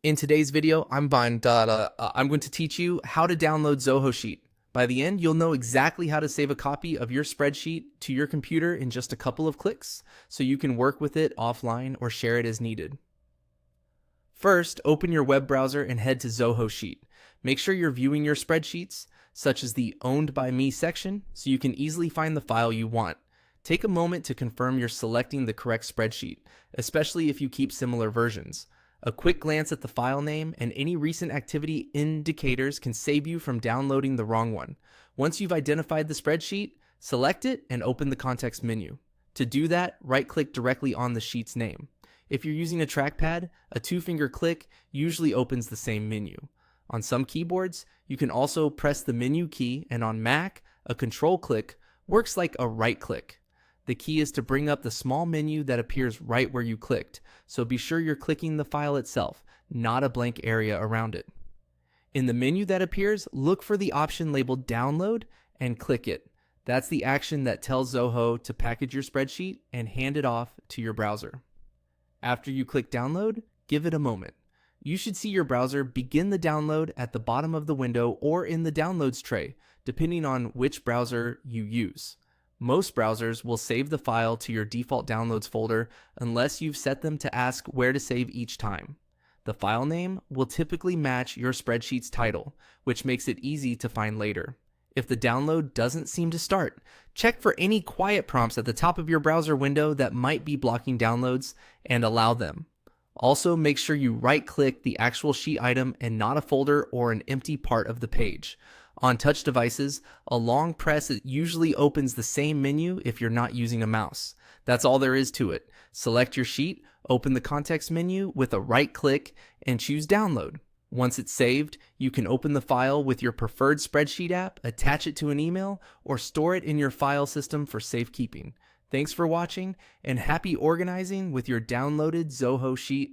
In today's video, I'm going to teach you how to download Zoho Sheet. By the end, you'll know exactly how to save a copy of your spreadsheet to your computer in just a couple of clicks, so you can work with it offline or share it as needed. First, open your web browser and head to Zoho Sheet. Make sure you're viewing your spreadsheets, such as the Owned by Me section, so you can easily find the file you want. Take a moment to confirm you're selecting the correct spreadsheet, especially if you keep similar versions. A quick glance at the file name and any recent activity indicators can save you from downloading the wrong one. Once you've identified the spreadsheet, select it and open the context menu. To do that, right-click directly on the sheet's name. If you're using a trackpad, a two-finger click usually opens the same menu. On some keyboards, you can also press the menu key, and on Mac, a control click works like a right-click. The key is to bring up the small menu that appears right where you clicked, so be sure you're clicking the file itself, not a blank area around it. In the menu that appears, look for the option labeled Download and click it. That's the action that tells Zoho to package your spreadsheet and hand it off to your browser. After you click Download, give it a moment. You should see your browser begin the download at the bottom of the window or in the Downloads tray, depending on which browser you use. Most browsers will save the file to your default downloads folder unless you've set them to ask where to save each time. The file name will typically match your spreadsheet's title, which makes it easy to find later. If the download doesn't seem to start, check for any quiet prompts at the top of your browser window that might be blocking downloads and allow them. Also, make sure you right-click the actual sheet item and not a folder or an empty part of the page. On touch devices, a long press usually opens the same menu if you're not using a mouse. That's all there is to it. Select your sheet, open the context menu with a right click, and choose Download. Once it's saved, you can open the file with your preferred spreadsheet app, attach it to an email, or store it in your file system for safekeeping. Thanks for watching, and happy organizing with your downloaded Zoho Sheet.